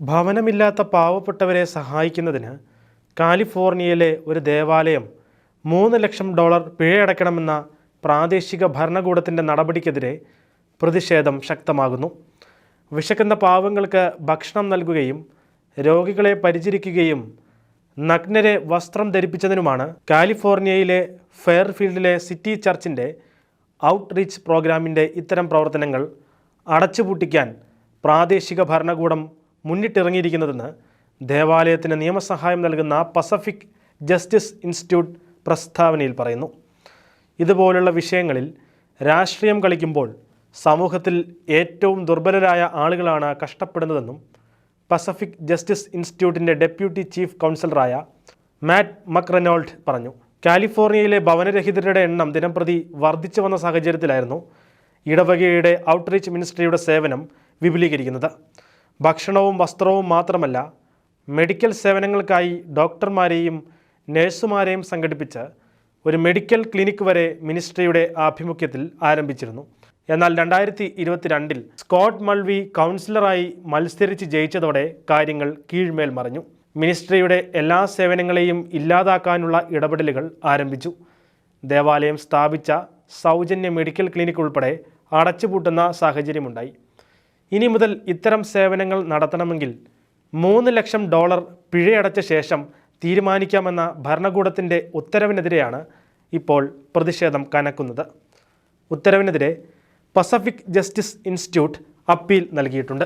ഭവനമില്ലാത്ത പാവപ്പെട്ടവരെ സഹായിക്കുന്നതിന് കാലിഫോർണിയയിലെ ഒരു ദേവാലയം $3 ലക്ഷം പിഴയടയ്ക്കണമെന്ന പ്രാദേശിക ഭരണകൂടത്തിൻ്റെ നടപടിക്കെതിരെ പ്രതിഷേധം ശക്തമാകുന്നു. വിശക്കുന്ന പാവങ്ങൾക്ക് ഭക്ഷണം നൽകുകയും രോഗികളെ പരിചരിക്കുകയും നഗ്നരെ വസ്ത്രം ധരിപ്പിച്ചതിനുമാണ് കാലിഫോർണിയയിലെ ഫെയർഫീൽഡിലെ സിറ്റി ചർച്ചിൻ്റെ ഔട്ട്റീച്ച് പ്രോഗ്രാമിൻ്റെ ഇത്തരം പ്രവർത്തനങ്ങൾ അടച്ചുപൂട്ടിക്കാൻ പ്രാദേശിക ഭരണകൂടം മുന്നിട്ടിറങ്ങിയിരിക്കുന്നതെന്ന് ദേവാലയത്തിന് നിയമസഹായം നൽകുന്ന പസഫിക് ജസ്റ്റിസ് ഇൻസ്റ്റിറ്റ്യൂട്ട് പ്രസ്താവനയിൽ പറയുന്നു. ഇതുപോലുള്ള വിഷയങ്ങളിൽ രാഷ്ട്രീയം കളിക്കുമ്പോൾ സമൂഹത്തിൽ ഏറ്റവും ദുർബലരായ ആളുകളാണ് കഷ്ടപ്പെടുന്നതെന്നും പസഫിക് ജസ്റ്റിസ് ഇൻസ്റ്റിറ്റ്യൂട്ടിൻ്റെ ഡെപ്യൂട്ടി ചീഫ് കൗൺസിലറായ മാറ്റ് മക്റെനോൾഡ് പറഞ്ഞു. കാലിഫോർണിയയിലെ ഭവനരഹിതരുടെ എണ്ണം ദിനംപ്രതി വർദ്ധിച്ചു വന്ന സാഹചര്യത്തിലായിരുന്നു ഇടവകയുടെ ഔട്ട്റീച്ച് മിനിസ്ട്രിയുടെ സേവനം വിപുലീകരിക്കുന്നത്. ഭക്ഷണവും വസ്ത്രവും മാത്രമല്ല, മെഡിക്കൽ സേവനങ്ങൾക്കായി ഡോക്ടർമാരെയും നഴ്സുമാരെയും സംഘടിപ്പിച്ച് ഒരു മെഡിക്കൽ ക്ലിനിക്ക് വരെ മിനിസ്ട്രിയുടെ ആഭിമുഖ്യത്തിൽ ആരംഭിച്ചിരുന്നു. എന്നാൽ 2022 സ്കോട്ട് മൾവി കൗൺസിലറായി മത്സരിച്ച് ജയിച്ചതോടെ കാര്യങ്ങൾ കീഴ്മേൽ മറിഞ്ഞു. മിനിസ്ട്രിയുടെ എല്ലാ സേവനങ്ങളെയും ഇല്ലാതാക്കാനുള്ള ഇടപെടലുകൾ ആരംഭിച്ചു. ദേവാലയം സ്ഥാപിച്ച സൗജന്യ മെഡിക്കൽ ക്ലിനിക്ക് ഉൾപ്പെടെ അടച്ചുപൂട്ടുന്ന സാഹചര്യമുണ്ടായി. ഇനി മുതൽ ഇത്തരം സേവനങ്ങൾ നടത്തണമെങ്കിൽ $3 ലക്ഷം പിഴയടച്ച ശേഷം തീരുമാനിക്കാമെന്ന ഭരണകൂടത്തിൻ്റെ ഉത്തരവിനെതിരെയാണ് ഇപ്പോൾ പ്രതിഷേധം കനക്കുന്നത്. ഉത്തരവിനെതിരെ പസഫിക് ജസ്റ്റിസ് ഇൻസ്റ്റിറ്റ്യൂട്ട് അപ്പീൽ നൽകിയിട്ടുണ്ട്.